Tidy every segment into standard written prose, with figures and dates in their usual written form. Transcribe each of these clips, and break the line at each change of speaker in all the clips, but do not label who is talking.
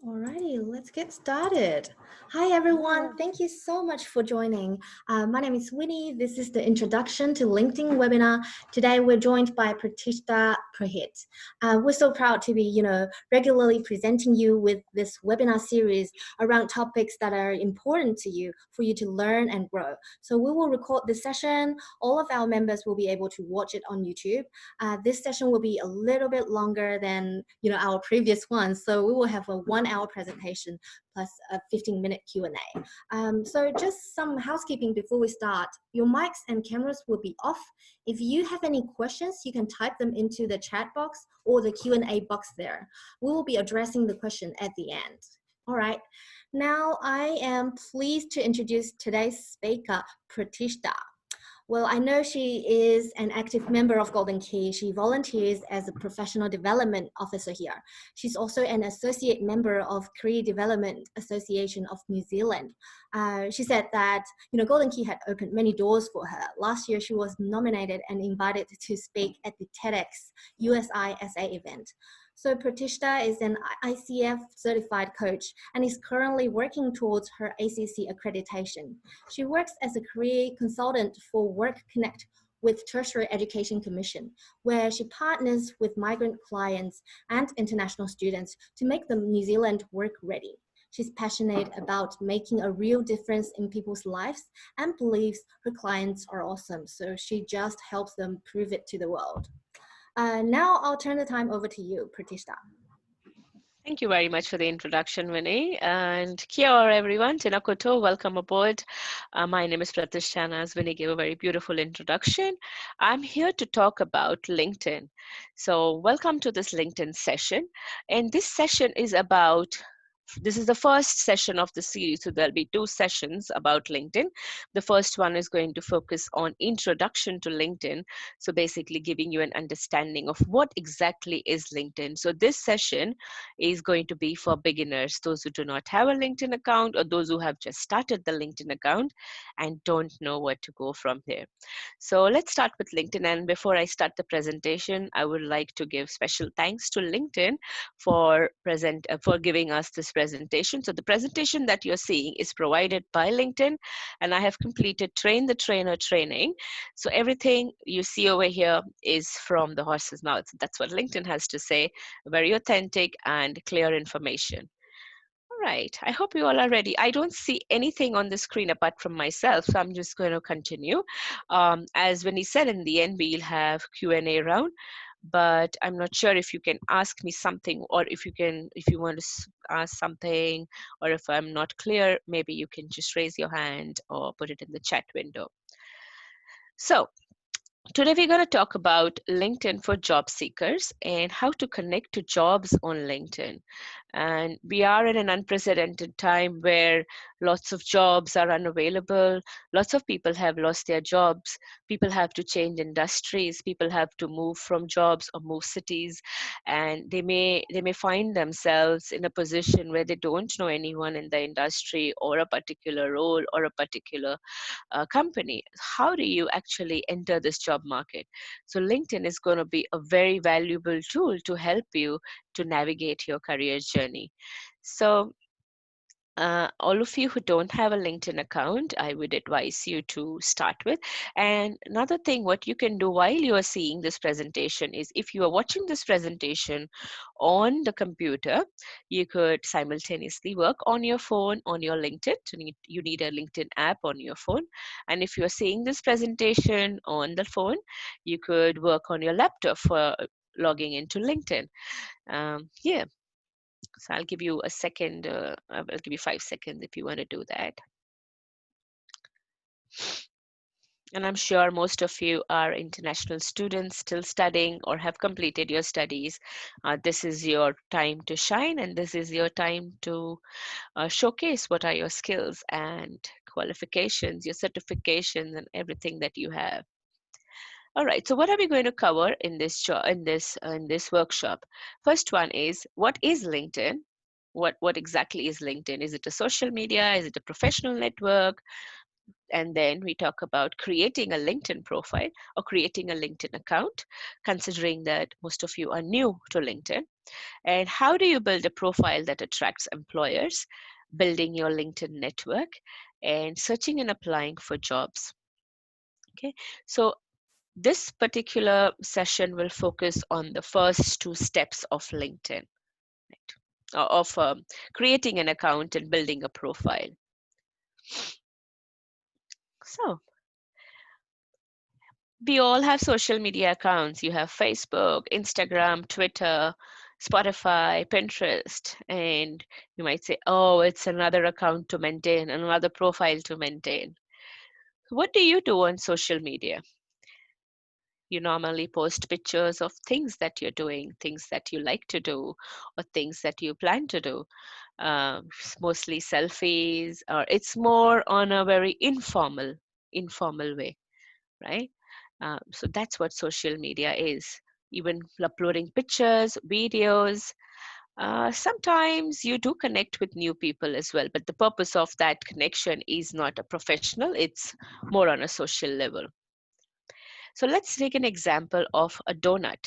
Alrighty, let's get started. Hi everyone, thank you so much for joining. My name is Winnie. This is the introduction to LinkedIn webinar. Today we're joined by Pratishtha Purohit. We're so proud to be, regularly presenting you with this webinar series around topics that are important to you for you to learn and grow. So we will record this session. All of our members will be able to watch it on YouTube. This session will be a little bit longer than our previous one, so we will have a 1-hour presentation plus a 15-minute Q&A. So just some housekeeping before we start. Your mics and cameras will be off. If you have any questions, you can type them into the chat box or the Q&A box there. We will be addressing the question at the end. All right, now I am pleased to introduce today's speaker, Pratishtha. Well, I know she is an active member of Golden Key. She volunteers as a professional development officer here. She's also an associate member of Career Development Association of New Zealand. She said that, Golden Key had opened many doors for her. Last year, she was nominated and invited to speak at the TEDx USI SA event. So Pratishtha is an ICF certified coach and is currently working towards her ACC accreditation. She works as a career consultant for Work Connect with Tertiary Education Commission, where she partners with migrant clients and international students to make them New Zealand work ready. She's passionate about making a real difference in people's lives and believes her clients are awesome. So she just helps them prove it to the world. Now I'll turn the time over to you, Pratishtha.
Thank you very much for the introduction, Winnie. And kia ora, everyone. Tēnā koutou, welcome aboard. My name is Pratishtha, and as Winnie gave a very beautiful introduction, I'm here to talk about LinkedIn. So welcome to this LinkedIn session. And this session is about this is the first session of the series, so there'll be 2 sessions about LinkedIn. The first one is going to focus on introduction to LinkedIn, so basically giving you an understanding of what exactly is LinkedIn. So this session is going to be for beginners, those who do not have a LinkedIn account or those who have just started the LinkedIn account and don't know where to go from there. So let's start with LinkedIn, and before I start the presentation, I would like to give special thanks to LinkedIn for giving us this presentation. So the presentation that you're seeing is provided by LinkedIn, and I have completed Train the Trainer training. So everything you see over here is from the horse's mouth. That's what LinkedIn has to say, very authentic and clear information. All right, I hope you all are ready. I don't see anything on the screen apart from myself, so I'm just going to continue. As Winnie said, in the end, we'll have Q&A round, but I'm not sure if you can ask me something, or if you want to ask something, or if I'm not clear, maybe you can just raise your hand or put it in the chat window. So today we're going to talk about LinkedIn for job seekers and how to connect to jobs on LinkedIn. And we are in an unprecedented time where lots of jobs are unavailable. Lots of people have lost their jobs. People have to change industries. People have to move from jobs or move cities. And they may find themselves in a position where they don't know anyone in the industry or a particular role or a particular company. How do you actually enter this job market? So LinkedIn is going to be a very valuable tool to help you to navigate your career journey. So all of you who don't have a LinkedIn account, I would advise you to start with. And another thing, what you can do while you are seeing this presentation is, if you are watching this presentation on the computer, you could simultaneously work on your phone on your LinkedIn. So you need a LinkedIn app on your phone. And if you're seeing this presentation on the phone, you could work on your laptop for logging into LinkedIn. Yeah. So I'll give you a second, I'll give you 5 seconds if you want to do that. And I'm sure most of you are international students still studying or have completed your studies. This is your time to shine, and this is your time to showcase what are your skills and qualifications, your certifications, and everything that you have. All right, so what are we going to cover in this workshop? First one is, what is LinkedIn? What exactly is LinkedIn? Is it a social media? Is it a professional network? And then we talk about creating a LinkedIn profile or creating a LinkedIn account, considering that most of you are new to LinkedIn. And how do you build a profile that attracts employers, building your LinkedIn network, and searching and applying for jobs. Okay, so this particular session will focus on the first two steps of LinkedIn, right? Of creating an account and building a profile. So we all have social media accounts. You have Facebook, Instagram, Twitter, Spotify, Pinterest, and you might say, oh, it's another account to maintain, another profile to maintain. What do you do on social media? You normally post pictures of things that you're doing, things that you like to do, or things that you plan to do. Mostly selfies, or it's more on a very informal way, right? So that's what social media is. Even uploading pictures, videos. Sometimes you do connect with new people as well, but the purpose of that connection is not a professional, it's more on a social level. So let's take an example of a donut.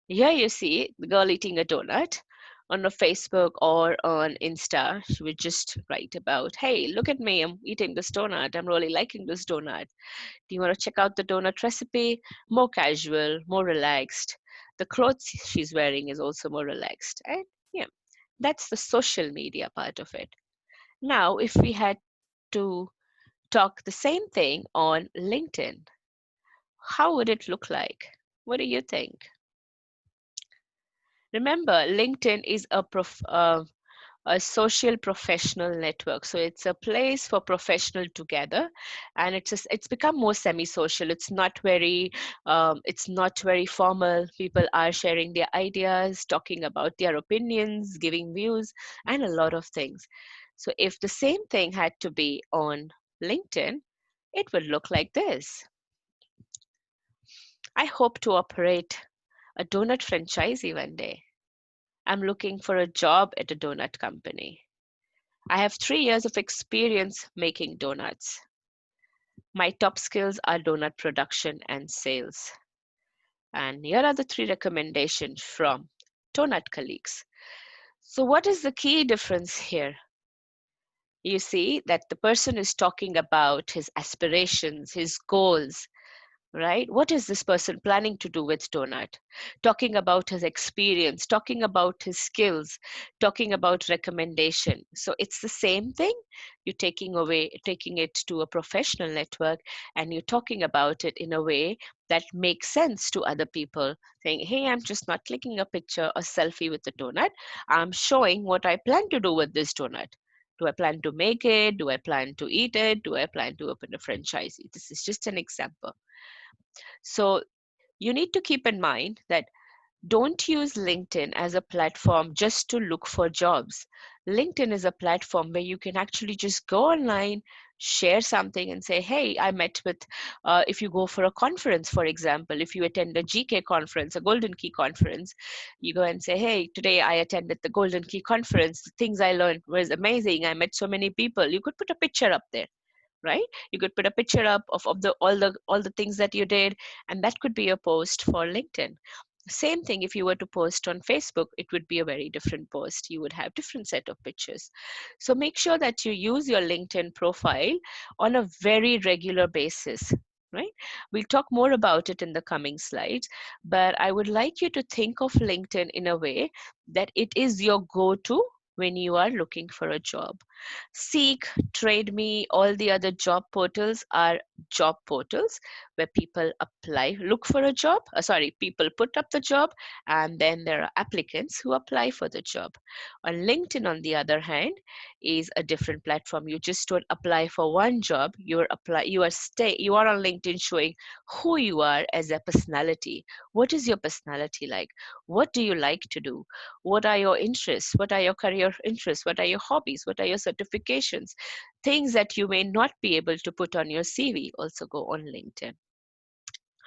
Here you see the girl eating a donut. On a Facebook or on Insta, she would just write about, hey, look at me, I'm eating this donut. I'm really liking this donut. Do you want to check out the donut recipe? More casual, more relaxed. The clothes she's wearing is also more relaxed. And yeah, that's the social media part of it. Now, if we had to talk the same thing on LinkedIn, how would it look like? What do you think? Remember, LinkedIn is a social professional network. So it's a place for professional to gather, and it's become more semi-social. It's not very formal. People are sharing their ideas, talking about their opinions, giving views, and a lot of things. So if the same thing had to be on LinkedIn, it would look like this. I hope to operate a donut franchisee one day. I'm looking for a job at a donut company. I have 3 years of experience making donuts. My top skills are donut production and sales. And here are the 3 recommendations from donut colleagues. So, what is the key difference here? You see that the person is talking about his aspirations, his goals, right? What is this person planning to do with donut? Talking about his experience, talking about his skills, talking about recommendation. So it's the same thing. You're taking it to a professional network, and you're talking about it in a way that makes sense to other people, saying, hey, I'm just not clicking a picture or selfie with the donut. I'm showing what I plan to do with this donut. Do I plan to make it? Do I plan to eat it? Do I plan to open a franchise? This is just an example. So you need to keep in mind that don't use LinkedIn as a platform just to look for jobs. LinkedIn is a platform where you can actually just go online, share something, and say, hey, I met with, if you go for a conference, for example, if you attend a GK conference, a Golden Key conference, you go and say, hey, today I attended the Golden Key conference. The things I learned was amazing. I met so many people. You could put a picture up there, right? You could put a picture up of all the things that you did, and that could be a post for LinkedIn. Same thing, if you were to post on Facebook, it would be a very different post. You would have different set of pictures. So make sure that you use your LinkedIn profile on a very regular basis, right? We'll talk more about it in the coming slides, but I would like you to think of LinkedIn in a way that it is your go-to when you are looking for a job. Seek, TradeMe, all the other job portals are job portals where people apply, look for a job. People put up the job, and then there are applicants who apply for the job. On LinkedIn, on the other hand, is a different platform. You just don't apply for one job. You are on LinkedIn showing who you are as a personality. What is your personality like? What do you like to do? What are your interests? What are your career interests? What are your hobbies? What are your certifications? Things that you may not be able to put on your CV also go on LinkedIn.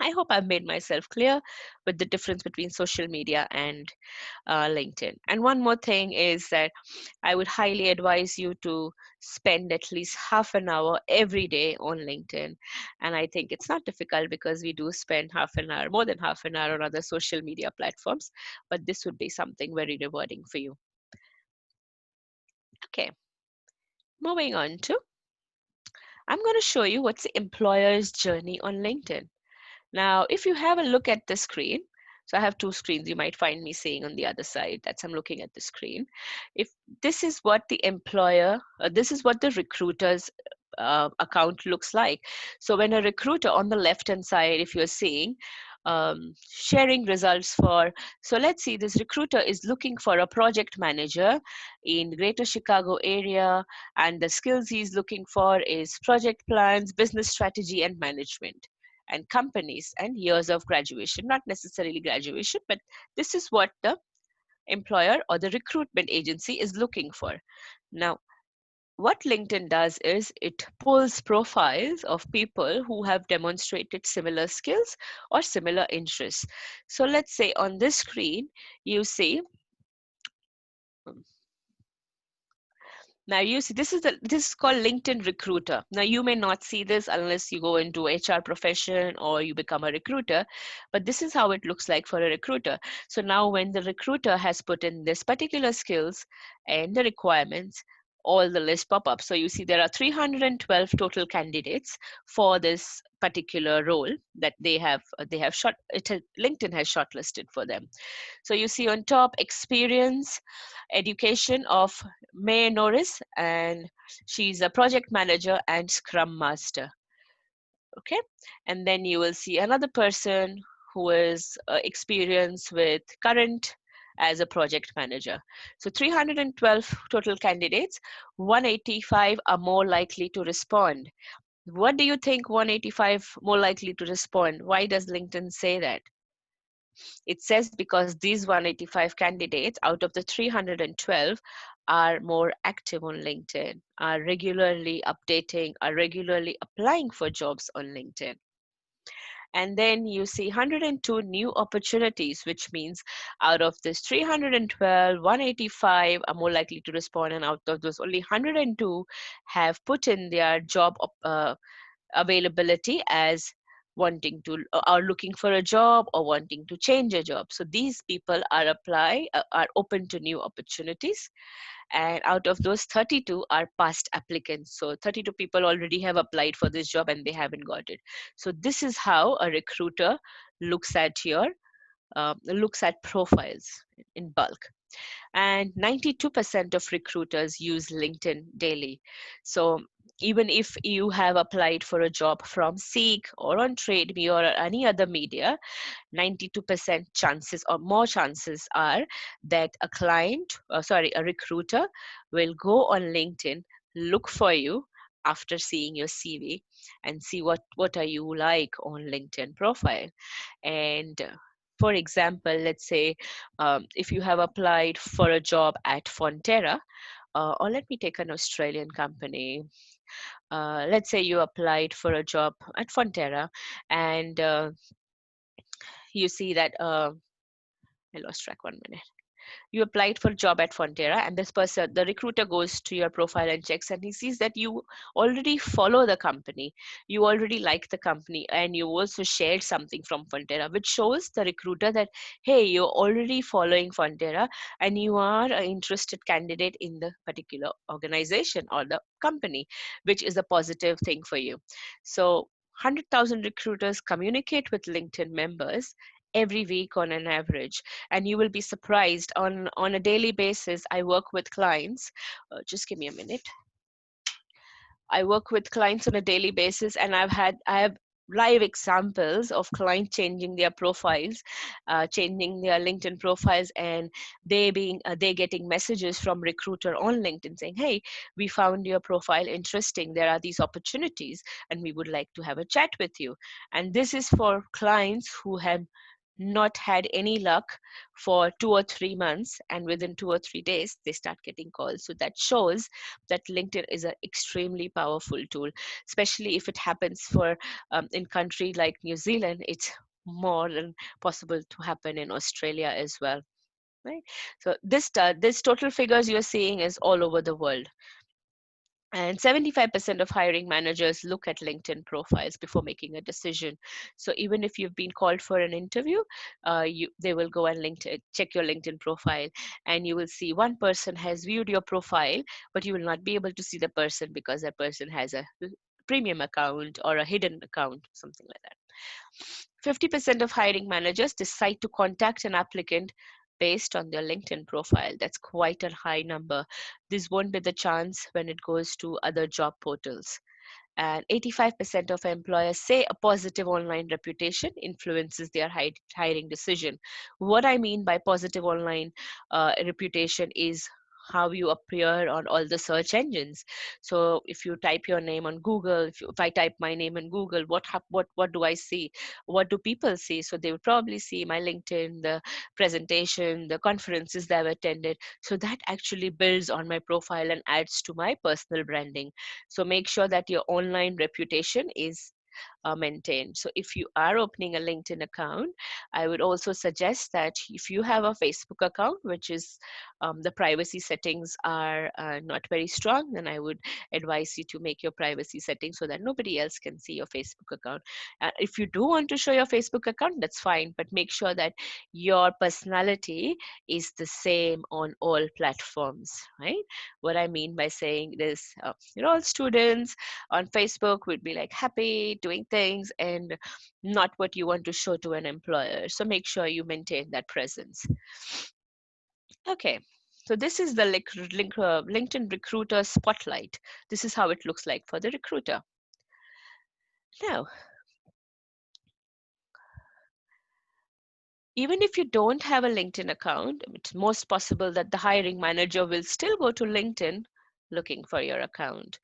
I hope I've made myself clear with the difference between social media and LinkedIn. And one more thing is that I would highly advise you to spend at least half an hour every day on LinkedIn. And I think it's not difficult because we do spend half an hour, more than half an hour on other social media platforms, but this would be something very rewarding for you. Okay, moving on to, I'm going to show you what's the employer's journey on LinkedIn. Now, if you have a look at the screen, so I have two screens, you might find me saying on the other side, that's I'm looking at the screen. If this is what the employer, this is what the recruiter's account looks like. So when a recruiter on the left-hand side, if you're seeing, sharing results for, so let's see, this recruiter is looking for a project manager in Greater Chicago area, and the skills he's looking for is project plans, business strategy, and management, and companies and years of graduation, not necessarily graduation, but this is what the employer or the recruitment agency is looking for. Now, what LinkedIn does is it pulls profiles of people who have demonstrated similar skills or similar interests. So let's say on this screen, you see, now you see, this is called LinkedIn Recruiter. Now you may not see this unless you go into HR profession or you become a recruiter, but this is how it looks like for a recruiter. So now when the recruiter has put in this particular skills and the requirements, all the list pop up. So you see there are 312 total candidates for this particular role that LinkedIn has shortlisted for them. So you see on top, experience, education of May Norris, and she's a project manager and scrum master. Okay, and then you will see another person who is experienced with current as a project manager. So 312 total candidates, 185 are more likely to respond. What do you think 185 more likely to respond? Why does LinkedIn say that? It says because these 185 candidates out of the 312 are more active on LinkedIn, are regularly updating, are regularly applying for jobs on LinkedIn. And then you see 102 new opportunities, which means out of this 312, 185 are more likely to respond, and out of those, only 102 have put in their job availability as wanting to are looking for a job or wanting to change a job. So these people are open to new opportunities, and out of those 32 are past applicants. So 32 people already have applied for this job and they haven't got it. So this is how a recruiter looks at profiles in bulk. And 92% of recruiters use LinkedIn daily. So even if you have applied for a job from Seek or on TradeMe or any other media, 92% chances or more chances are that a recruiter will go on LinkedIn, look for you after seeing your CV and see what are you like on LinkedIn profile. And for example, let's say if you have applied for a job at Fonterra, or let me take an Australian company. Let's say you applied for a job at Fonterra, and you see that I lost track 1 minute. You applied for a job at Fonterra, and this person, the recruiter, goes to your profile and checks, and he sees that you already follow the company, you already like the company, and you also shared something from Fonterra, which shows the recruiter that, hey, you're already following Fonterra and you are an interested candidate in the particular organization or the company, which is a positive thing for you. So 100,000 recruiters communicate with LinkedIn members every week on an average, and you will be surprised. On a daily basis, I work with clients, just give me a minute. I work with clients on a daily basis, and I have live examples of clients changing their profiles, changing their LinkedIn profiles, and they getting messages from recruiter on LinkedIn saying, hey, we found your profile interesting, there are these opportunities and we would like to have a chat with you. And this is for clients who have not had any luck for 2 or 3 months, and within 2 or 3 days they start getting calls. So that shows that LinkedIn is an extremely powerful tool, especially if it happens for in country like New Zealand. It's more than possible to happen in Australia as well, right? So this total figures you're seeing is all over the world. And 75% of hiring managers look at LinkedIn profiles before making a decision. So even if you've been called for an interview, they will go and check your LinkedIn profile, and you will see one person has viewed your profile, but you will not be able to see the person because that person has a premium account or a hidden account, something like that. 50% of hiring managers decide to contact an applicant based on their LinkedIn profile. That's quite a high number. This won't be the chance when it goes to other job portals. And 85% of employers say a positive online reputation influences their hiring decision. What I mean by positive online reputation is how you appear on all the search engines. So if you type your name on Google, if I type my name in Google, what do I see? What do people see? So they would probably see my LinkedIn, the presentation, the conferences that I've attended. So that actually builds on my profile and adds to my personal branding. So make sure that your online reputation is maintained. So if you are opening a LinkedIn account, I would also suggest that if you have a Facebook account, which is the privacy settings are not very strong, then I would advise you to make your privacy settings so that nobody else can see your Facebook account. If you do want to show your Facebook account, that's fine, but make sure that your personality is the same on all platforms, right? What I mean by saying this, you're all students on Facebook would be like happy doing things and not what you want to show to an employer. So make sure you maintain that presence. Okay, so this is the LinkedIn Recruiter Spotlight. This is how it looks like for the recruiter. Now, even if you don't have a LinkedIn account, it's most possible that the hiring manager will still go to LinkedIn looking for your account,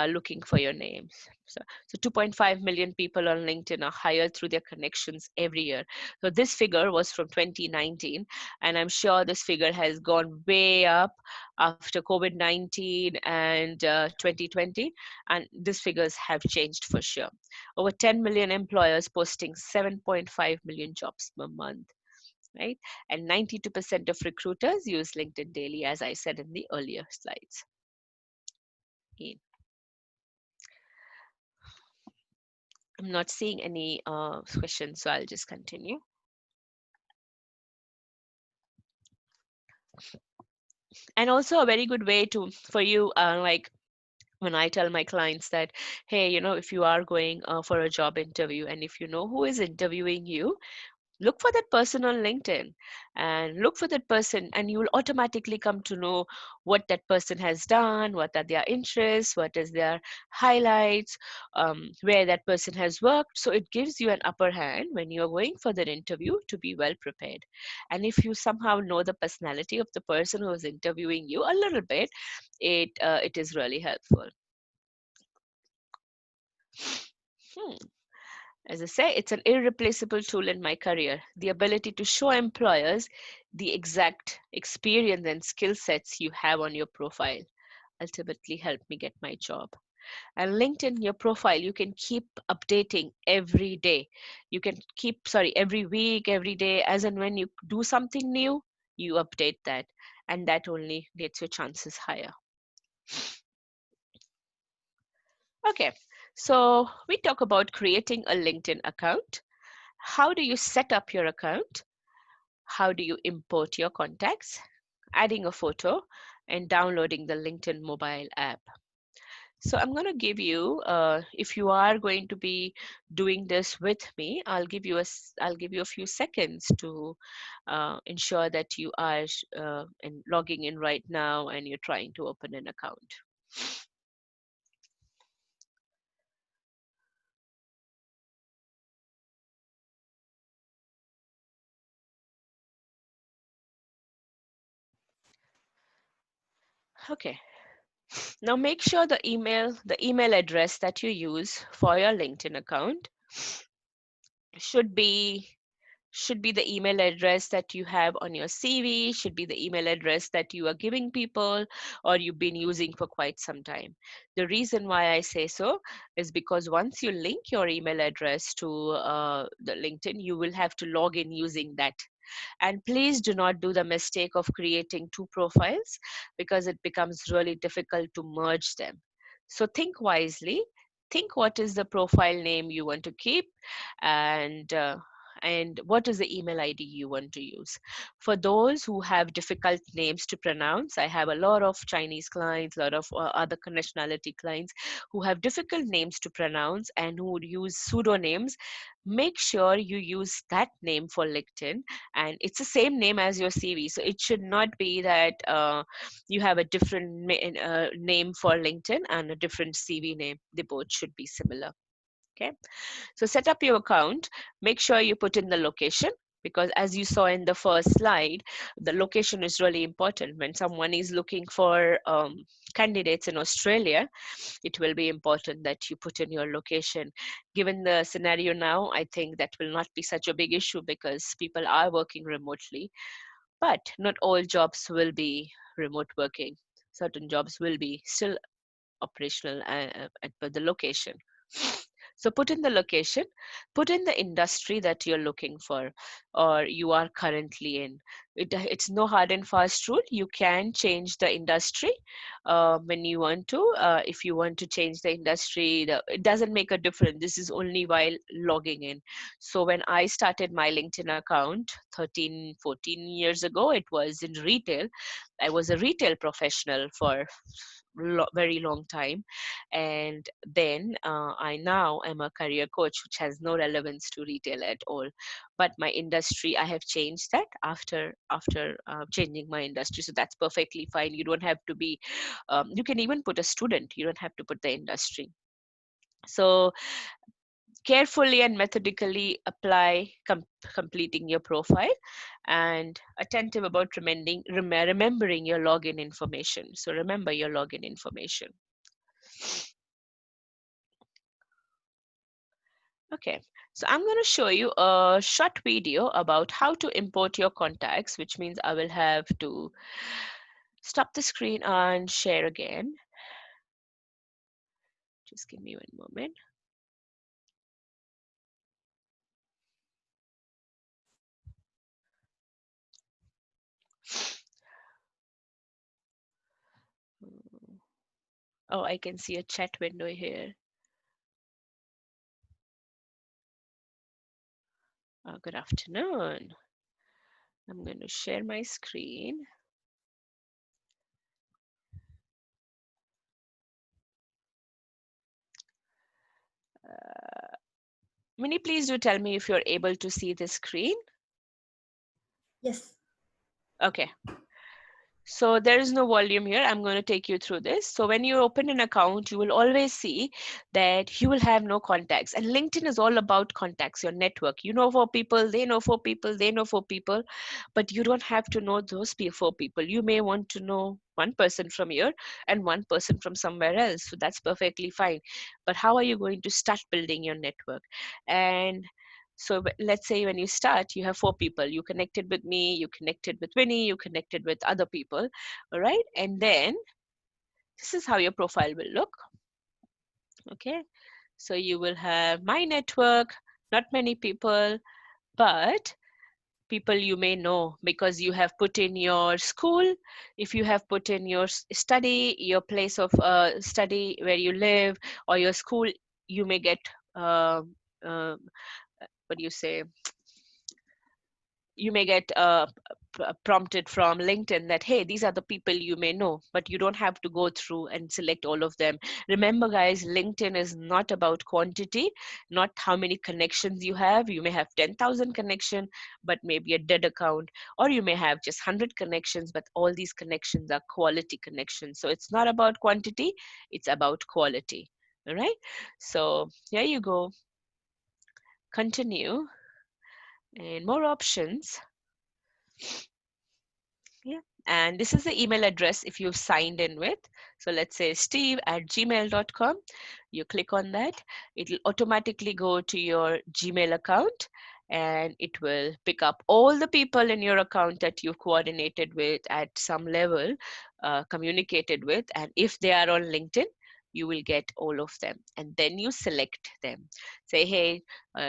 looking for your names. So 2.5 million people on LinkedIn are hired through their connections every year. So this figure was from 2019, and I'm sure this figure has gone way up after COVID-19 and 2020, and these figures have changed for sure. Over 10 million employers posting 7.5 million jobs per month, right? And 92% of recruiters use LinkedIn daily, as I said in the earlier slides. I'm not seeing any questions, so I'll just continue. And also a very good way for you, like when I tell my clients that, hey, if you are going for a job interview, and if you know who is interviewing you, look for that person on LinkedIn and look for that person, and you will automatically come to know what that person has done, what are their interests, what is their highlights, where that person has worked. So it gives you an upper hand when you're going for that interview to be well prepared. And if you somehow know the personality of the person who is interviewing you a little bit, it is really helpful. Hmm. As I say, it's an irreplaceable tool in my career. The ability to show employers the exact experience and skill sets you have on your profile ultimately helped me get my job. And LinkedIn, your profile, you can keep updating every day. You can keep, every week, every day, as and when you do something new, you update that. And that only gets your chances higher. Okay, so we talk about creating a LinkedIn account. How do you set up your account? How do you import your contacts? Adding a photo and downloading the LinkedIn mobile app. So I'm going to give you, if you are going to be doing this with me, I'll give you a few seconds to ensure that you are logging in right now and you're trying to open an account. Okay. Now make sure the email address that you use for your LinkedIn account should be should be the email address that you have on your CV, should be the email address that you are giving people or you've been using for quite some time. The reason why I say so is because once you link your email address to the LinkedIn, you will have to log in using that. And please do not do the mistake of creating two profiles because it becomes really difficult to merge them. So think wisely. Think what is the profile name you want to keep, and what is the email ID you want to use. For those who have difficult names to pronounce, I have a lot of Chinese clients, a lot of other nationality clients who have difficult names to pronounce and who would use pseudonyms. Make sure you use that name for LinkedIn, and it's the same name as your CV. So it should not be that you have a different name for LinkedIn and a different CV name. They both should be similar. Okay, so set up your account. Make sure you put in the location, because as you saw in the first slide, the location is really important. When someone is looking for candidates in Australia, it will be important that you put in your location. Given the scenario now, I think that will not be such a big issue because people are working remotely, but not all jobs will be remote working. Certain jobs will be still operational at the location. So put in the location, put in the industry that you're looking for or you are currently in. It's no hard and fast rule. You can change the industry when you want to. If you want to change the industry, it doesn't make a difference. This is only while logging in. So when I started my LinkedIn account 13, 14 years ago, it was in retail. I was a retail professional for very long time, and then I now am a career coach, which has no relevance to retail at all. But my industry, I have changed that after changing my industry, so that's perfectly fine. You don't have to be you can even put a student, you don't have to put the industry. So carefully and methodically apply completing your profile, and attentive about remembering your login information. So remember your login information. Okay, so I'm going to show you a short video about how to import your contacts, which means I will have to stop the screen and share again. Just give me one moment. Oh, I can see a chat window here. Good afternoon. I'm going to share my screen. Minnie, please do tell me if you're able to see the screen.
Yes.
Okay. So there is no volume here. I'm going to take you through this. So when you open an account, you will always see that you will have no contacts. And LinkedIn is all about contacts, your network. You know 4 people, they know 4 people, they know 4 people, but you don't have to know those 4 people. You may want to know one person from here and one person from somewhere else. So that's perfectly fine. But how are you going to start building your network? And so let's say when you start, you have 4 people. You connected with me, you connected with Winnie, you connected with other people, all right? And then this is how your profile will look, okay? So you will have my network, not many people, but people you may know because you have put in your school, if you have put in your study, your place of study where you live, or your school, you may get, what do you say? You may get prompted from LinkedIn that, hey, these are the people you may know, but you don't have to go through and select all of them. Remember, guys, LinkedIn is not about quantity, not how many connections you have. You may have 10,000 connections, but maybe a dead account, or you may have just 100 connections, but all these connections are quality connections. So it's not about quantity, it's about quality. All right. So here you go. Continue. And more options. Yeah. And this is the email address if you've signed in with. So let's say steve@gmail.com. You click on that. It'll automatically go to your Gmail account. and it will pick up all the people in your account that you've coordinated with at some level, communicated with, and if they are on LinkedIn, you will get all of them, and then you select them. Say, hey,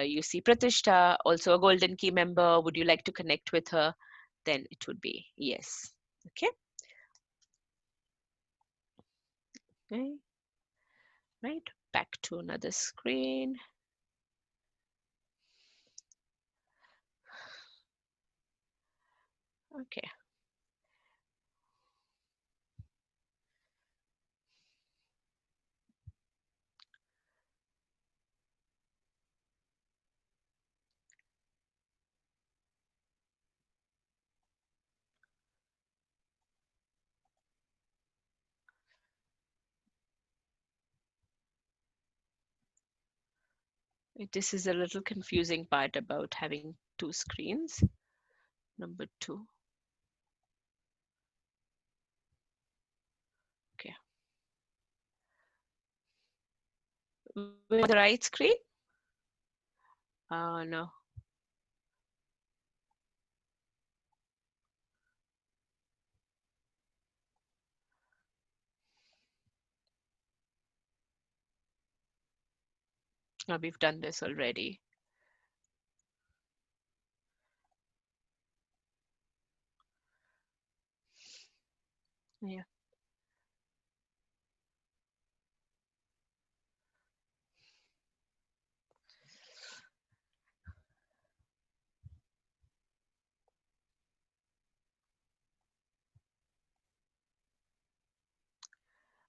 you see Pratishtha, also a golden key member, would you like to connect with her? Then it would be yes. Okay. Okay. Right, back to another screen. Okay. This is a little confusing part about having two screens. Number two. Okay. With the right screen? No. No, we've done this already. Yeah.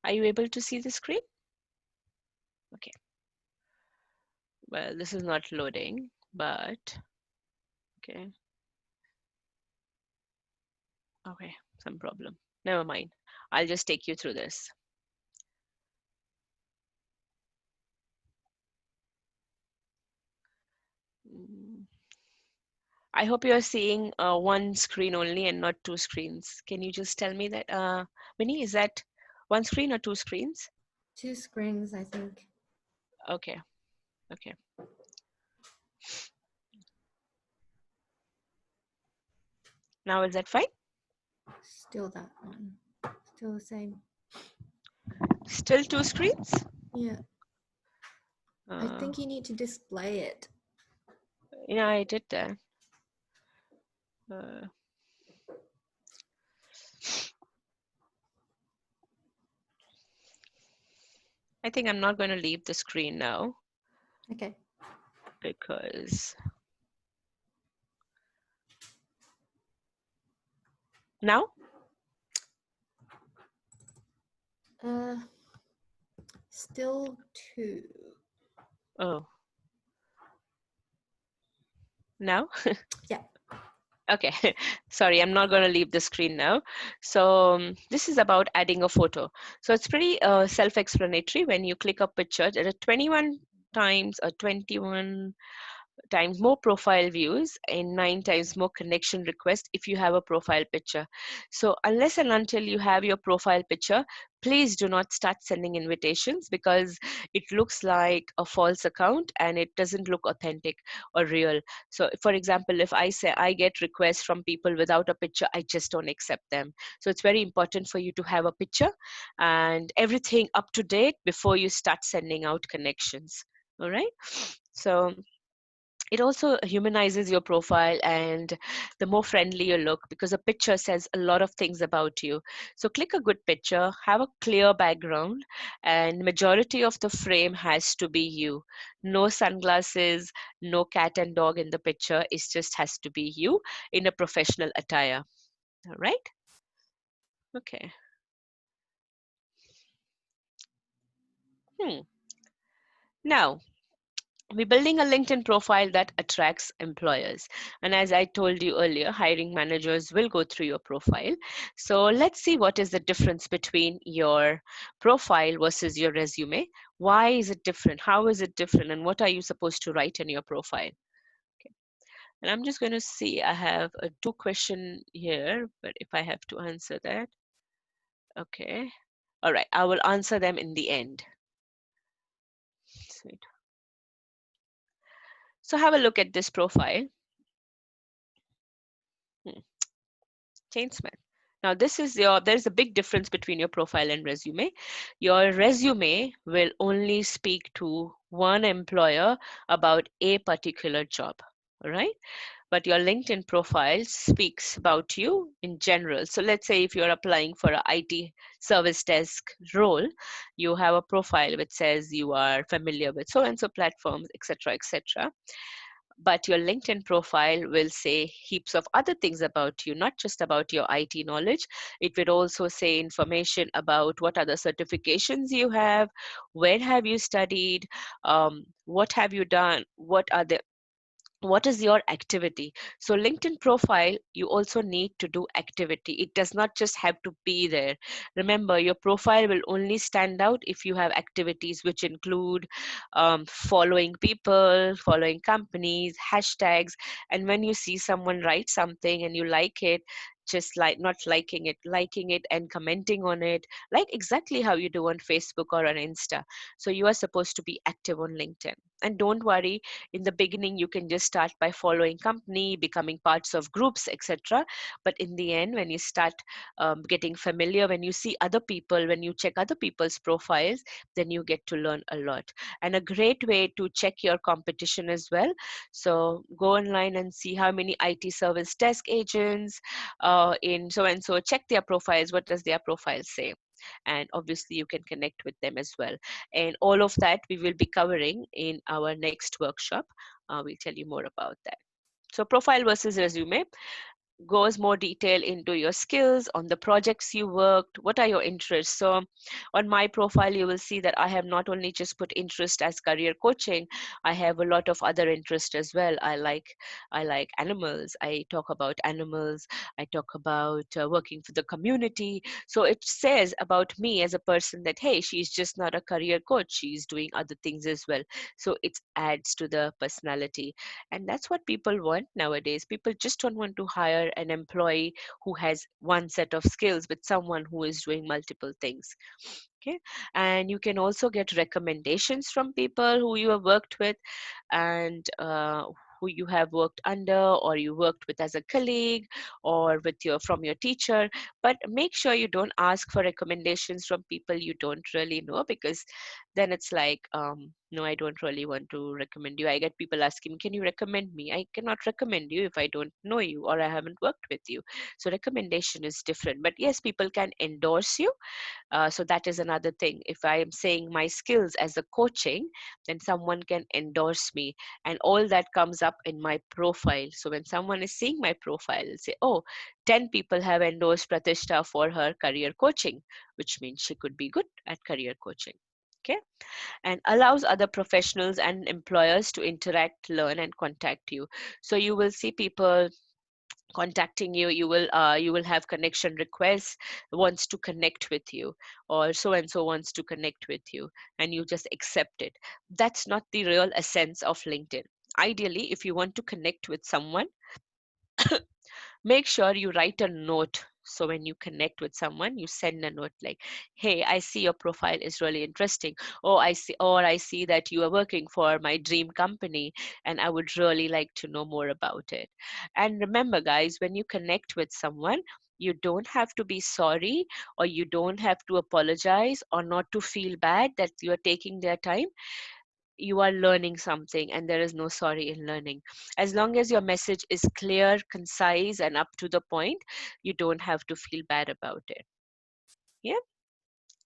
Are you able to see the screen? Okay. Well, this is not loading, but okay. Okay, some problem. Never mind. I'll just take you through this. I hope you're seeing one screen only and not two screens. Can you just tell me that, Winnie, is that one screen or two screens?
Two screens, I think.
Okay, okay. Now is that fine?
Still that one. Still the same.
Still two screens?
Yeah. I think you need to display it.
Yeah, I did that. Uh, I think I'm not going to leave the screen now.
Okay.
Because now?
Still two.
Oh. Now?
Yeah.
Okay, sorry, I'm not going to leave the screen now. So this is about adding a photo. So it's pretty self-explanatory. When you click a picture, there are 21 times or 21 times more profile views and 9 times more connection requests if you have a profile picture. So unless and until you have your profile picture, please do not start sending invitations because it looks like a false account and it doesn't look authentic or real. So for example, if I say I get requests from people without a picture, I just don't accept them. So it's very important for you to have a picture and everything up to date before you start sending out connections. All right. So it also humanizes your profile and the more friendly you look because a picture says a lot of things about you. So click a good picture, have a clear background, and majority of the frame has to be you. No sunglasses, no cat and dog in the picture. It just has to be you in a professional attire. All right. Okay. Now we're building a LinkedIn profile that attracts employers. And as I told you earlier, hiring managers will go through your profile. So let's see what is the difference between your profile versus your resume. Why is it different? How is it different? And what are you supposed to write in your profile? Okay. And I'm just going to see, I have a two question here, but if I have to answer that, okay. All right, I will answer them in the end. Sweet. So have a look at this profile. Hmm. Chainsman. Now this is there's a big difference between your profile and resume. Your resume will only speak to one employer about a particular job, all right? But your LinkedIn profile speaks about you in general. So let's say if you're applying for a IT service desk role, you have a profile which says you are familiar with so and so platforms, etc., etc. But your LinkedIn profile will say heaps of other things about you, not just about your IT knowledge. It will also say information about what other certifications you have, where have you studied, what have you done, what is your activity. So LinkedIn profile, you also need to do activity. It does not just have to be there. Remember, your profile will only stand out if you have activities which include following people, following companies, hashtags. And when you see someone write something and you like it, just like not liking it and commenting on it, like exactly how you do on Facebook or on Insta. So you are supposed to be active on LinkedIn. And don't worry, in the beginning you can just start by following company, becoming parts of groups, etc. But in the end, when you start getting familiar, when you see other people, when you check other people's profiles, then you get to learn a lot. And a great way to check your competition as well, so go online and see how many IT service desk agents in so and so, check their profiles. What does their profile say? And obviously you can connect with them as well. And all of that we will be covering in our next workshop. We'll tell you more about that. So profile versus resume goes more detail into your skills, on the projects you worked, what are your interests. So on my profile, you will see that I have not only just put interest as career coaching, I have a lot of other interests as well. I like animals. I talk about animals. I talk about working for the community. So it says about me as a person that, hey, she's just not a career coach. She's doing other things as well. So it adds to the personality. And that's what people want nowadays. People just don't want to hire an employee who has one set of skills, but someone who is doing multiple things. Okay. And you can also get recommendations from people who you have worked with, and who you have worked under, or you worked with as a colleague, or with your from your teacher. But make sure you don't ask for recommendations from people you don't really know, because then it's like, no, I don't really want to recommend you. I get people asking, can you recommend me? I cannot recommend you if I don't know you or I haven't worked with you. So recommendation is different. But yes, people can endorse you. So that is another thing. If I am saying my skills as a coaching, then someone can endorse me, and all that comes up in my profile. So when someone is seeing my profile, they'll say, oh, 10 people have endorsed Pratishtha for her career coaching, which means she could be good at career coaching. Okay. And allows other professionals and employers to interact, learn, and contact you. So you will see people contacting you. You will have connection requests, wants to connect with you, or so and so wants to connect with you, and you just accept it. That's not the real essence of LinkedIn. Ideally, if you want to connect with someone, make sure you write a note. So when you connect with someone, you send a note like, hey, I see your profile is really interesting, or I see that you are working for my dream company, and I would really like to know more about it. And remember, guys, when you connect with someone, you don't have to be sorry, or you don't have to apologize, or not to feel bad that you are taking their time. You are learning something, and there is no sorry in learning. As long as your message is clear, concise, and up to the point, you don't have to feel bad about it. Yeah,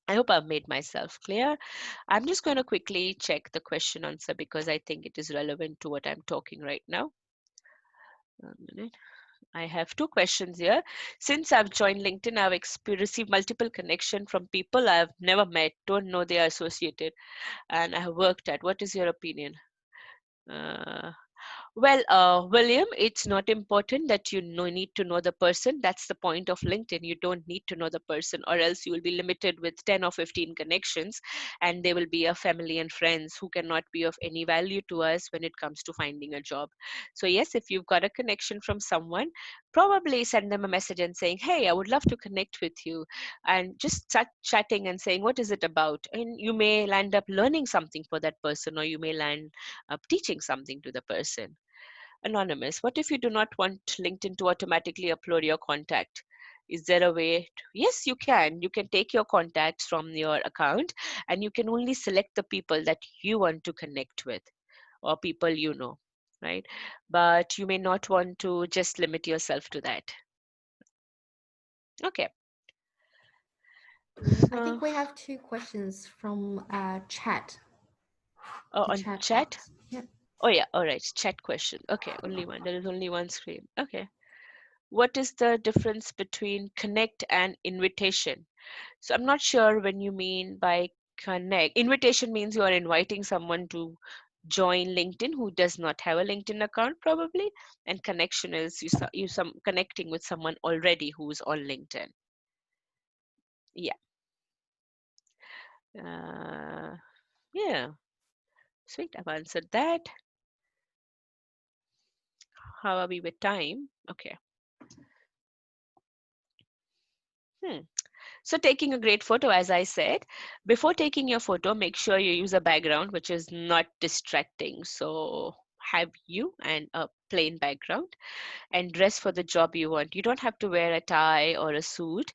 I hope I've made myself clear. I'm just going to quickly check the question answer because I think it is relevant to what I'm talking right now. A minute. I have two questions here. Since I've joined LinkedIn, I've received multiple connection from people I've never met, don't know they are associated, and I have worked at. What is your opinion? Uh, William, it's not important that you need to know the person. That's the point of LinkedIn. You don't need to know the person, or else you will be limited with 10 or 15 connections, and they will be a family and friends who cannot be of any value to us when it comes to finding a job. So yes, if you've got a connection from someone, probably send them a message and saying, hey, I would love to connect with you, and just start chatting and saying, what is it about? And you may land up learning something for that person, or you may land up teaching something to the person. Anonymous, what if you do not want LinkedIn to automatically upload your contact? Is there a way yes, you can. You can take your contacts from your account, and you can only select the people that you want to connect with, or people you know, right? But you may not want to just limit yourself to that. Okay.
I
So,
think we have 2 questions from chat. The
on
chat
chat.
box. Yeah.
Oh yeah, all right. Chat question. Okay, only one. There is only one screen. Okay. What is the difference between connect and invitation? So I'm not sure when you mean by connect. Invitation means you are inviting someone to join LinkedIn who does not have a LinkedIn account, probably. And connection is you some connecting with someone already who's on LinkedIn. Yeah. Uh, yeah. Sweet. I've answered that. How are we with time? Okay. Hmm. So taking a great photo, as I said, before taking your photo, make sure you use a background which is not distracting. So have you and a plain background, and dress for the job you want. You don't have to wear a tie or a suit.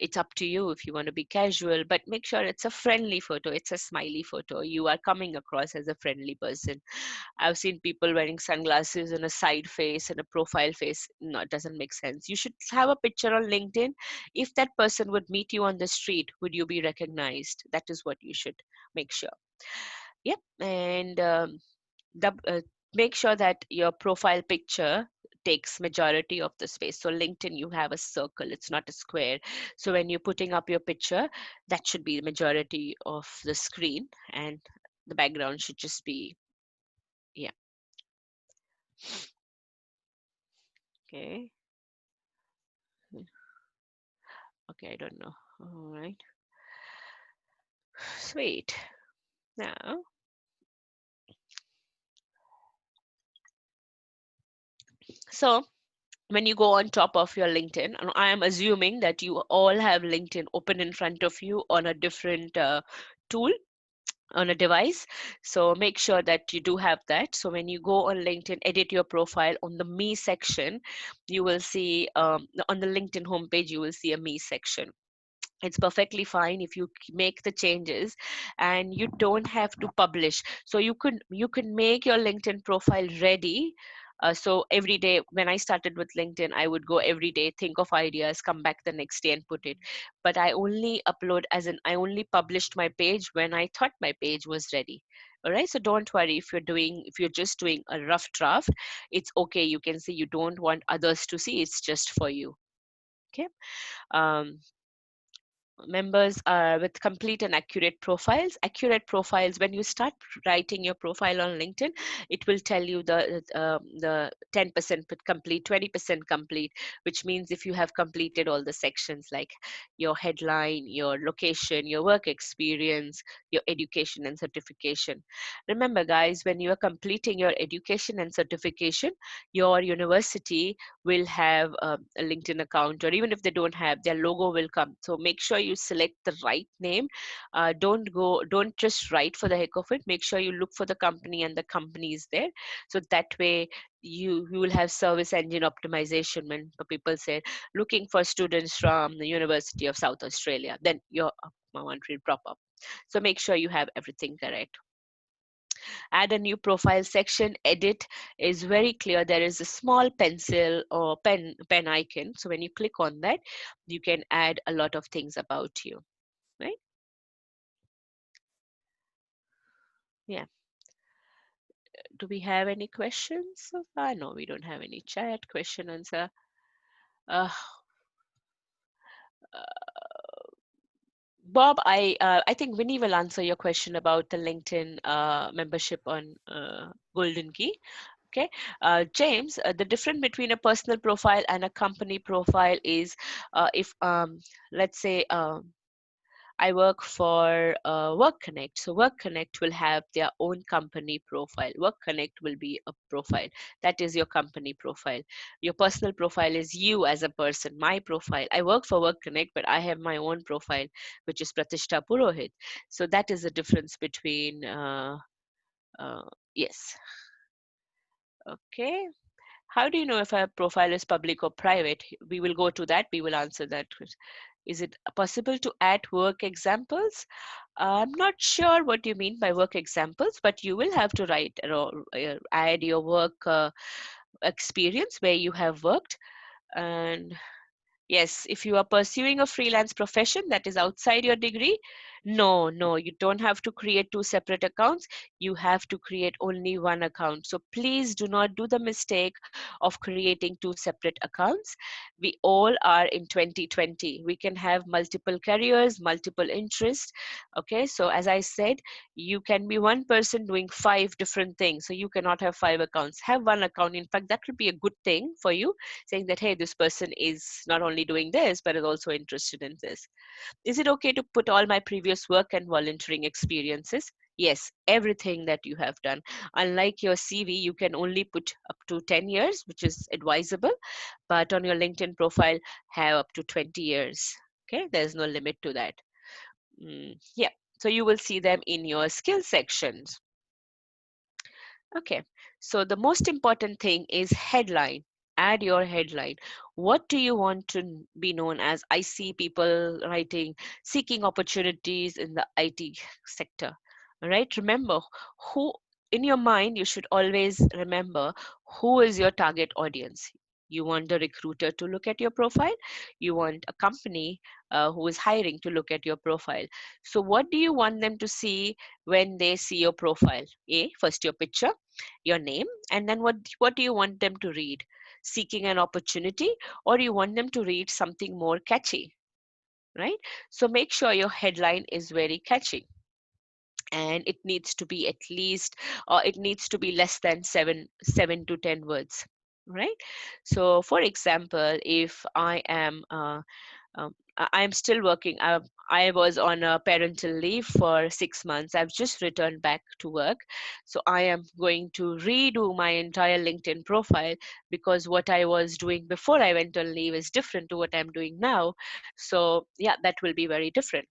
It's up to you if you want to be casual, but make sure it's a friendly photo. It's a smiley photo. You are coming across as a friendly person. I've seen people wearing sunglasses and a side face and a profile face. No, it doesn't make sense. You should have a picture on LinkedIn. If that person would meet you on the street, would you be recognized? That is what you should make sure. Yep. And make sure that your profile picture takes majority of the space. So LinkedIn, you have a circle, it's not a square. So when you're putting up your picture, that should be the majority of the screen, and the background should just be, yeah. Okay. Okay, I don't know. All right. Sweet. Now, so when you go on top of your LinkedIn, and I am assuming that you all have LinkedIn open in front of you on a different tool on a device. So make sure that you do have that. So when you go on LinkedIn, edit your profile, on the me section, you will see on the LinkedIn homepage, you will see a me section. It's perfectly fine if you make the changes, and you don't have to publish. So you can make your LinkedIn profile ready. So every day when I started with LinkedIn, I would go every day, think of ideas, come back the next day and put it. But I only published my page when I thought my page was ready. All right, so don't worry if you're just doing a rough draft. It's okay. You can say you don't want others to see. It's just for you. Okay. um, Members with complete and accurate profiles. Accurate profiles, when you start writing your profile on LinkedIn, it will tell you the 10% complete, 20% complete, which means if you have completed all the sections like your headline, your location, your work experience, your education and certification. Remember, guys, when you are completing your education and certification, your university will have a LinkedIn account, or even if they don't have, their logo will come. So make sure you select the right name. Don't just write for the heck of it. Make sure you look for the company and the company is there. So that way you will have service engine optimization. When people say looking for students from the University of South Australia, then your one will pop up. So make sure you have everything correct. Add a new profile section. Edit is very clear. There is a small pencil or pen icon. So when you click on that, you can add a lot of things about you, right? Yeah. Do we have any questions so far? No, we don't have any chat question answer. uh, Bob, I think Winnie will answer your question about the LinkedIn membership on Golden Key. Okay, James, the difference between a personal profile and a company profile is if let's say I work for Work Connect. So Work Connect will have their own company profile. Work Connect will be a profile. That is your company profile. Your personal profile is you as a person. My profile. I work for Work Connect, but I have my own profile, which is Pratishtha Purohit. So that is the difference between, uh, yes. Okay. How do you know if a profile is public or private? We will go to that. We will answer that. Is it possible to add work examples? I'm not sure what you mean by work examples, but you will have to write or add your work experience where you have worked. And yes, if you are pursuing a freelance profession that is outside your degree, no, you don't have to create two separate accounts. You have to create only one account. So please do not do the mistake of creating two separate accounts. We all are in 2020. We can have multiple careers, multiple interests. Okay, so as I said, you can be one person doing five different things. So you cannot have five accounts. Have one account. In fact, that would be a good thing for you, saying that, hey, this person is not only doing this, but is also interested in this. Is it okay to put all my previous work and volunteering experiences? Yes, everything that you have done. Unlike your CV, you can only put up to 10 years, which is advisable, but on your LinkedIn profile, have up to 20 years. Okay, there's no limit to that. Yeah, so you will see them in your skill sections. Okay, so the most important thing is headline. Add your headline. What do you want to be known as? I see people writing seeking opportunities in the IT sector. All right, remember who in your mind, you should always remember who is your target audience. You want the recruiter to look at your profile. You want a company who is hiring to look at your profile. So, what do you want them to see when they see your profile? First your picture, your name, and then what do you want them to read? Seeking an opportunity, or you want them to read something more catchy, right? So make sure your headline is very catchy, and it needs to be at least, it needs to be less than 7 to 10 words, right? So for example, if I am I'm still working. I was on a parental leave for 6 months. I've just returned back to work. So I am going to redo my entire LinkedIn profile, because what I was doing before I went on leave is different to what I'm doing now. So yeah, that will be very different.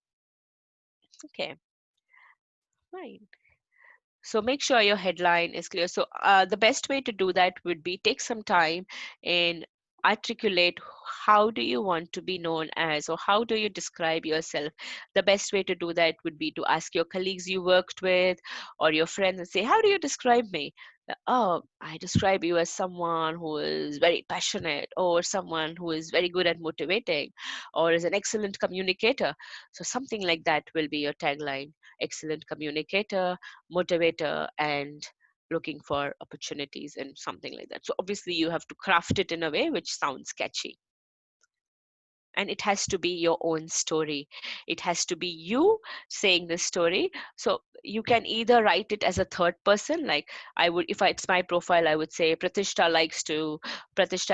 Okay, fine. So make sure your headline is clear. So the best way to do that would be take some time and articulate how do you want to be known as, or how do you describe yourself. The best way to do that would be to ask your colleagues you worked with or your friends and say, how do you describe me? Oh, I describe you as someone who is very passionate, or someone who is very good at motivating, or is an excellent communicator. So something like that will be your tagline: excellent communicator, motivator, and looking for opportunities, and something like that. So obviously you have to craft it in a way which sounds catchy, and it has to be your own story. It has to be you saying the story. So you can either write it as a third person, like I would, if it's my profile, I would say Pratishtha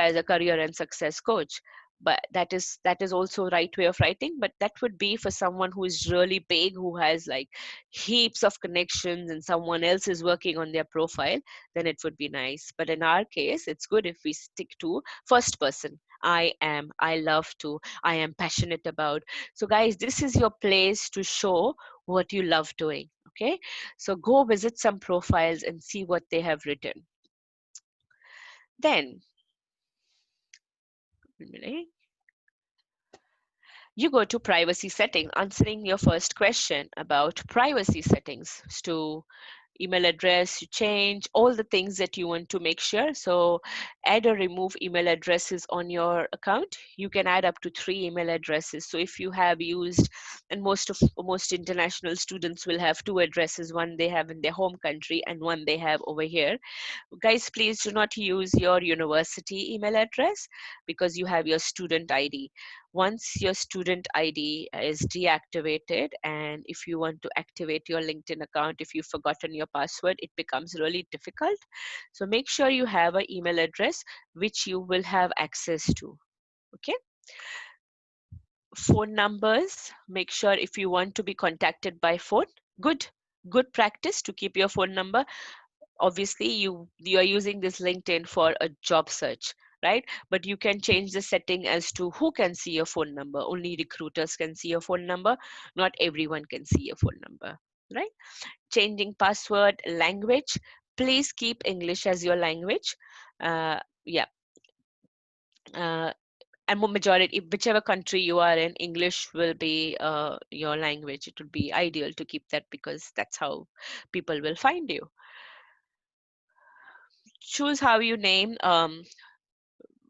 is a career and success coach. But that is also right way of writing, but that would be for someone who is really big, who has like heaps of connections, and someone else is working on their profile. Then it would be nice. But in our case, it's good if we stick to first person. I love to, I am passionate about. So guys, this is your place to show what you love doing. Okay, so go visit some profiles and see what they have written. Then you go to privacy settings, answering your first question about privacy settings. To email address, you change all the things that you want to make sure. So add or remove email addresses on your account. You can add up to 3 email addresses. So if you have used, and most international students will have 2 addresses, one they have in their home country and one they have over here. Guys, please do not use your university email address, because you have your student ID. Once your student ID is deactivated, and if you want to activate your LinkedIn account, if you've forgotten your password, it becomes really difficult. So make sure you have an email address which you will have access to. Okay. phone numbers. Make sure if you want to be contacted by phone, good good practice to keep your phone number. Obviously you are using this LinkedIn for a job search, right? But you can change the setting as to who can see your phone number. Only recruiters can see your phone number, not everyone can see your phone number, right? Changing password, language, please keep English as your language. Yeah. uh, and majority, whichever country you are in, English will be your language. It would be ideal to keep that because that's how people will find you. Choose how you name,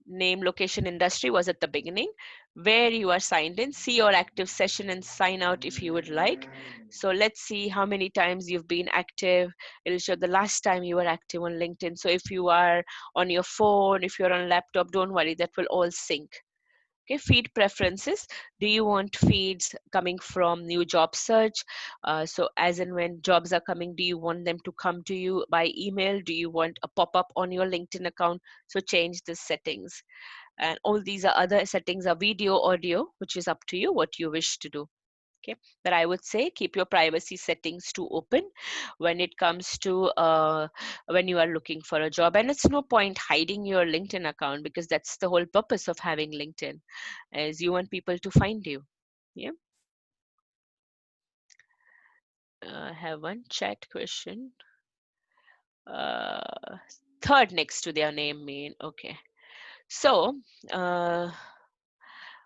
location, industry was at the beginning. Where you are signed in, see your active session and sign out if you would like. So let's see how many times you've been active. It'll show the last time you were active on LinkedIn. So if you are on your phone, if you're on laptop, don't worry, that will all sync. Okay, feed preferences. Do you want feeds coming from new job search? So as and when jobs are coming, do you want them to come to you by email? Do you want a pop-up on your LinkedIn account? So change the settings. And all these are other settings are video, audio, which is up to you what you wish to do. Okay, but I would say keep your privacy settings to open when it comes to when you are looking for a job. And it's no point hiding your LinkedIn account because that's the whole purpose of having LinkedIn, is you want people to find you. Yeah. I have one chat question. uh, Third next to their name mean. Okay, so uh,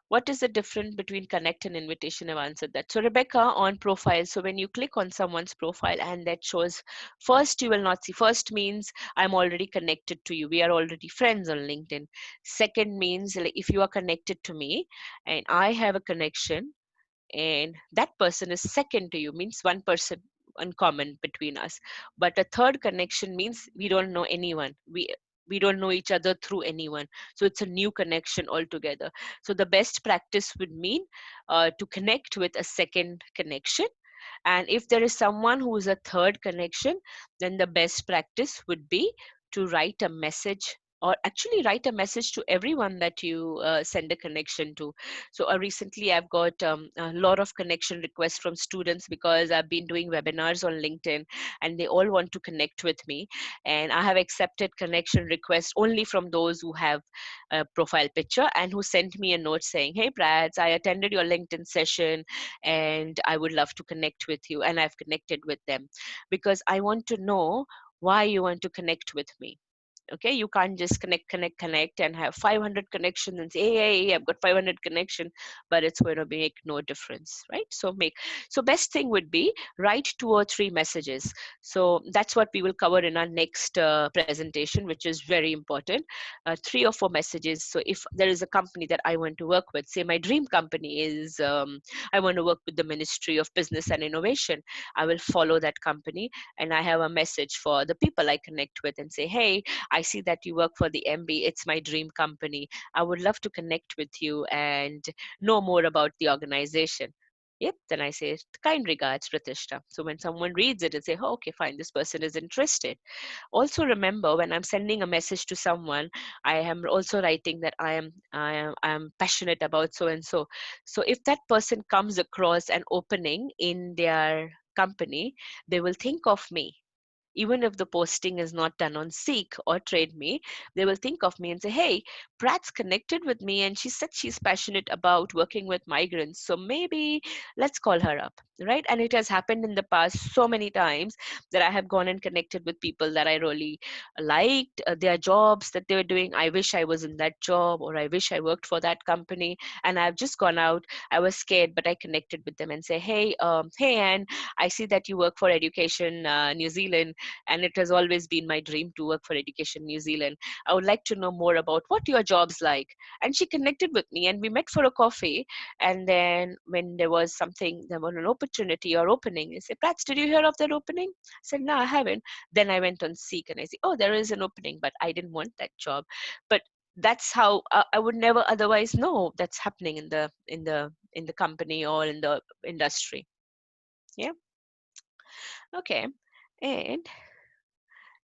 what is the difference between connect and invitation? I've answered that. So Rebecca, on profile, so when you click on someone's profile and that shows, first you will not see, first means I'm already connected to you, we are already friends on LinkedIn. Second means like if you are connected to me and I have a connection and that person is second to you, means one person uncommon between us. But a third connection means we don't know anyone, we don't know each other through anyone, so it's a new connection altogether. So the best practice would mean to connect with a second connection, and if there is someone who is a third connection, then the best practice would be to write a message, or actually write a message to everyone that you send a connection to. So recently I've got a lot of connection requests from students because I've been doing webinars on LinkedIn and they all want to connect with me. And I have accepted connection requests only from those who have a profile picture and who sent me a note saying, hey Prads, I attended your LinkedIn session and I would love to connect with you. And I've connected with them because I want to know why you want to connect with me. Okay, you can't just connect and have 500 connections and say, hey, I've got 500 connection, but it's going to make no difference, right? So best thing would be write 2 or 3 messages. So that's what we will cover in our next presentation, which is very important. 3 or 4 messages. So if there is a company that I want to work with, say my dream company is I want to work with the Ministry of Business and Innovation, I will follow that company and I have a message for the people I connect with and say, hey, I see that you work for the MB. It's my dream company. I would love to connect with you and know more about the organization. Yep. Then I say, kind regards, Pratishtha. So when someone reads it and say, oh, okay, fine, this person is interested. Also remember, when I'm sending a message to someone, I am also writing that I am passionate about so and so. So if that person comes across an opening in their company, they will think of me. Even if the posting is not done on Seek or Trade Me, they will think of me and say, hey, Pratt's connected with me and she said she's passionate about working with migrants. So maybe let's call her up, right? And it has happened in the past so many times that I have gone and connected with people that I really liked, their jobs that they were doing. I wish I was in that job, or I wish I worked for that company. And I've just gone out. I was scared, but I connected with them and say, hey, Anne, I see that you work for Education New Zealand, and it has always been my dream to work for Education New Zealand. I would like to know more about what your job's like. And she connected with me and we met for a coffee. And then when there was an opportunity or opening, I said, Prats, did you hear of that opening? I said, no, I haven't. Then I went on Seek and I said, oh, there is an opening, but I didn't want that job. But that's how I would never otherwise know that's happening in the company or in the industry. Yeah. Okay. And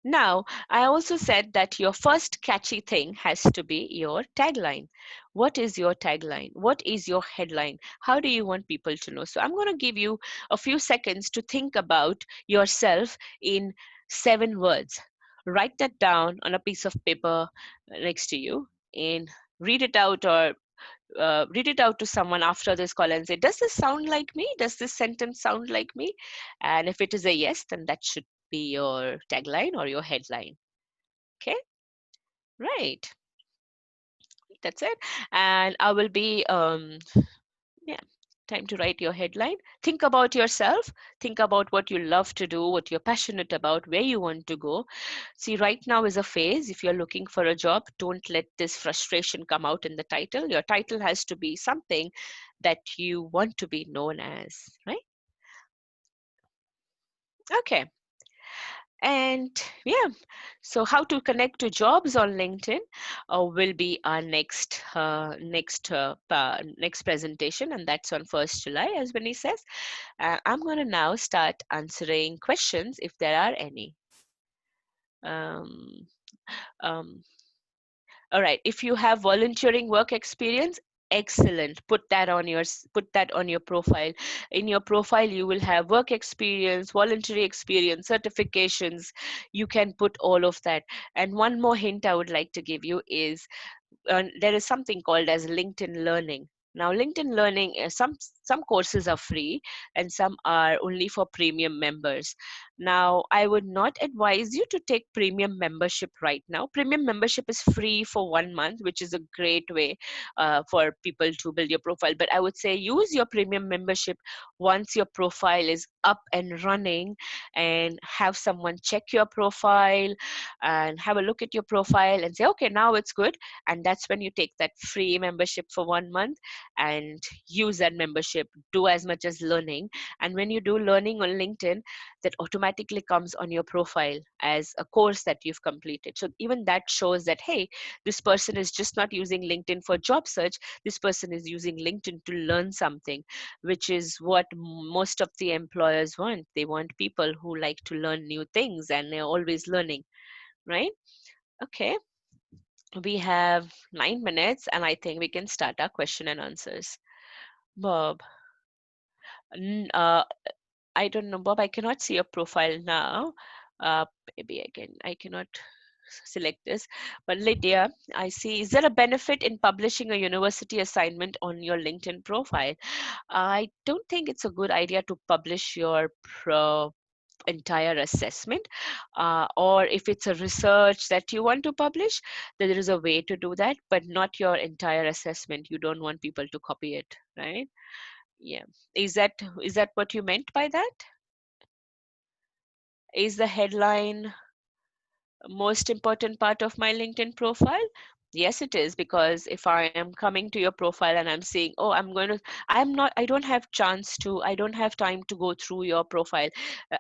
Now, I also said that your first catchy thing has to be your tagline. What is your tagline? What is your headline? How do you want people to know? So, I'm going to give you a few seconds to think about yourself in 7 words. Write that down on a piece of paper next to you and read it out, or read it out to someone after this call and say, does this sound like me? Does this sentence sound like me? And if it is a yes, then that should be your tagline or your headline. Okay, right. That's it. And I will be, yeah, time to write your headline. Think about yourself. Think about what you love to do, what you're passionate about, where you want to go. See, right now is a phase. If you're looking for a job, don't let this frustration come out in the title. Your title has to be something that you want to be known as, right? Okay. And yeah, so how to connect to jobs on LinkedIn will be our next presentation, and that's on 1st July, as Vinny says. I'm going to now start answering questions if there are any. Um, um, all right. If you have volunteering work experience, excellent. Put that on your profile. In your profile, you will have work experience, voluntary experience, certifications. You can put all of that. And one more hint I would like to give you is there is something called as LinkedIn Learning. Now, LinkedIn Learning, some courses are free and some are only for premium members. Now, I would not advise you to take premium membership right now. Premium membership is free for 1 month, which is a great way for people to build your profile. But I would say use your premium membership once your profile is up and running, and have someone check your profile and have a look at your profile and say, okay, now it's good. And that's when you take that free membership for 1 month and use that membership, do as much as learning. And when you do learning on LinkedIn, that automatically comes on your profile as a course that you've completed. So even that shows that, hey, this person is just not using LinkedIn for job search, this person is using LinkedIn to learn something, which is what most of the employers want. They want people who like to learn new things and they're always learning, right? Okay, we have 9 minutes, and I think we can start our question and answers. Bob, n- uh, I don't know, Bob. I cannot see your profile now. Uh, Maybe I cannot select this. But Lydia, I see. Is there a benefit in publishing a university assignment on your LinkedIn profile? I don't think it's a good idea to publish your entire assessment, or if it's a research that you want to publish, then there is a way to do that, but not your entire assessment. You don't want people to copy it, right? Yeah. Is that what you meant by that? Is the headline most important part of my LinkedIn profile? Yes, it is, because if I am coming to your profile and I'm saying, oh, I don't have chance to, I don't have time to go through your profile.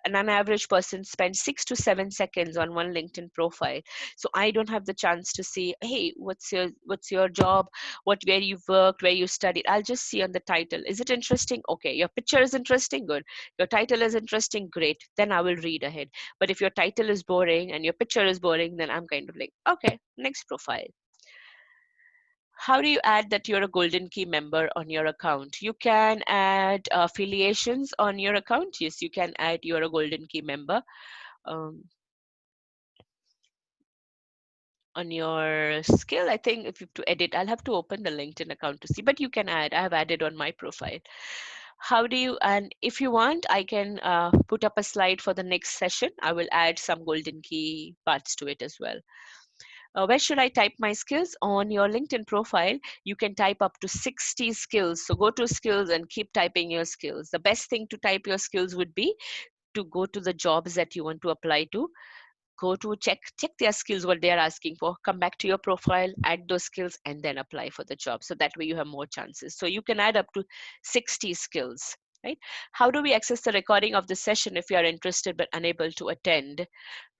And an average person spends 6 to 7 seconds on one LinkedIn profile. So I don't have the chance to see, hey, what's your job, where you've worked, where you studied. I'll just see on the title. Is it interesting? Okay. Your picture is interesting? Good. Your title is interesting? Great. Then I will read ahead. But if your title is boring and your picture is boring, then I'm kind of like, okay, next profile. How do you add that you're a Golden Key member on your account? You can add affiliations on your account. Yes, you can add you're a Golden Key member um, on your skill. I think if you have to edit, I'll have to open the LinkedIn account to see, but you can add. I have added on my profile. How do you, and if you want, I can put up a slide for the next session. I will add some Golden Key parts to it as well. Where should I type my skills? On your LinkedIn profile, you can type up to 60 skills. So go to skills and keep typing your skills. The best thing to type your skills would be to go to the jobs that you want to apply to. Go to check their skills, what they are asking for, come back to your profile, add those skills, and then apply for the job. So that way you have more chances. So you can add up to 60 skills, right? How do we access the recording of the session if you are interested but unable to attend?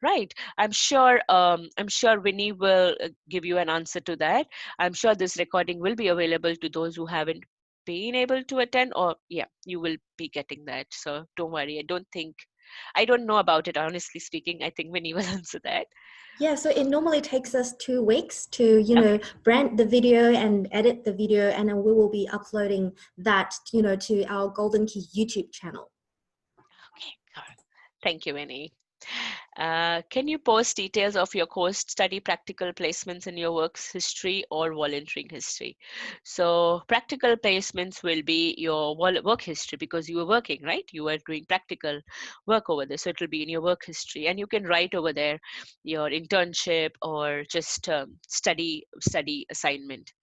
Right. I'm sure Winnie will give you an answer to that. I'm sure this recording will be available to those who haven't been able to attend, or yeah, you will be getting that. So don't worry. I don't think. I don't know about it, honestly speaking. I think Winnie will answer that.
Yeah, so it normally takes us 2 weeks to,
Okay.
brand the video and edit the video, and then we will be uploading that, to our Golden Key YouTube channel.
Okay. All right. Thank you, Winnie. Can you post details of your course study practical placements in your works history or volunteering history? So practical placements will be your work history because you were working, right? You were doing practical work over there. So it will be in your work history, and you can write over there your internship or just study assignment.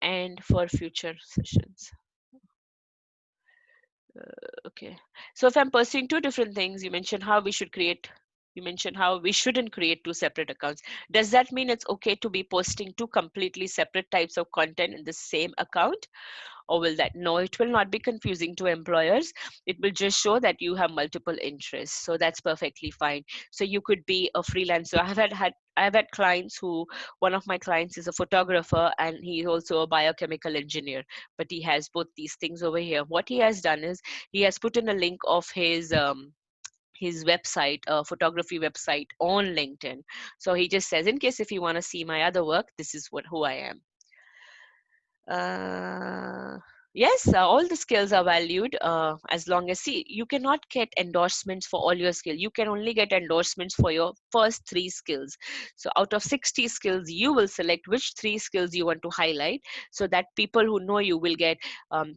And for future sessions. Okay. So if I'm pursuing two different things, you mentioned how we shouldn't create two separate accounts. Does that mean it's okay to be posting two completely separate types of content in the same account? Or will that? No, it will not be confusing to employers. It will just show that you have multiple interests. So that's perfectly fine. So you could be a freelancer. I've had clients who, one of my clients is a photographer and he's also a biochemical engineer, but he has both these things over here. What he has done is he has put in a link of his website, photography website on LinkedIn. So he just says, in case if you want to see my other work, this is who I am. Yes, all the skills are valued as long as, see, you cannot get endorsements for all your skills. You can only get endorsements for your first 3 skills. So out of 60 skills, you will select which 3 skills you want to highlight so that people who know you will get.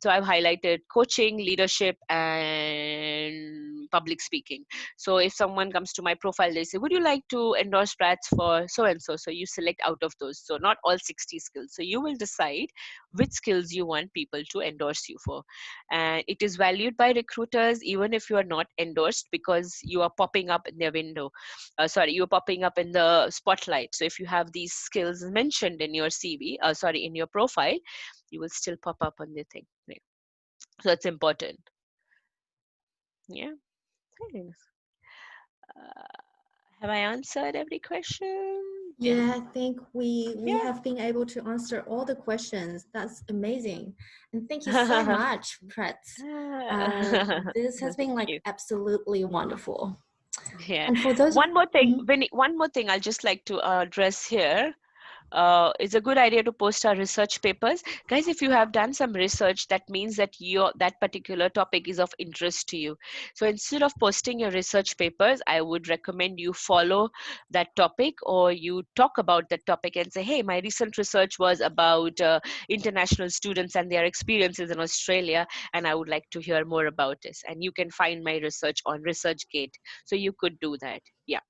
So I've highlighted coaching, leadership, and public speaking. So if someone comes to my profile, they say, would you like to endorse Prats for so and so? So you select out of those. So not all 60 skills. So you will decide which skills you want people to endorse you for, and it is valued by recruiters even if you are not endorsed because you are popping up in their window, you're popping up in the spotlight. So if you have these skills mentioned in your CV, in your profile, you will still pop up on the thing. Yeah. So it's important. Yeah. Have I answered every question? Yeah.
Yeah, I think we
Yeah.
have been able to answer all the questions. That's amazing. And thank you so much, Pret. This has
Thank
been like
you.
absolutely wonderful.
Yeah.
And for those,
One more thing,
Mhm.
Vinny, one more thing I'll just like to address here. It's a good idea to post our research papers. Guys, if you have done some research, that means that that particular topic is of interest to you. So instead of posting your research papers, I would recommend you follow that topic or you talk about that topic and say, hey, my recent research was about international students and their experiences in Australia, and I would like to hear more about this. And you can find my research on ResearchGate. So you could do that. Yeah.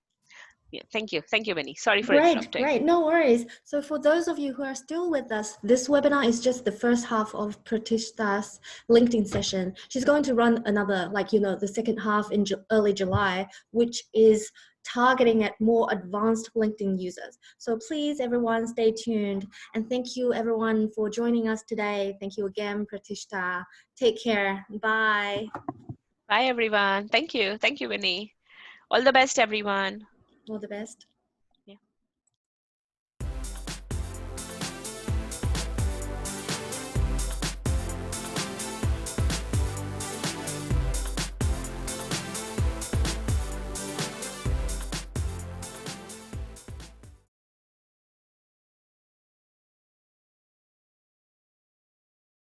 Yeah. Thank you. Thank you, Vinny. Sorry for
Great,
interrupting.
great. No worries. So for those of you who are still with us, this webinar is just the first half of Pratishtha's LinkedIn session. She's going to run another, the second half in early July, which is targeting at more advanced LinkedIn users. So please, everyone, stay tuned. And thank you, everyone, for joining us today. Thank you again, Pratishtha. Take care. Bye.
Bye, everyone. Thank you. Thank you, Winnie. All the best, everyone.
All the best.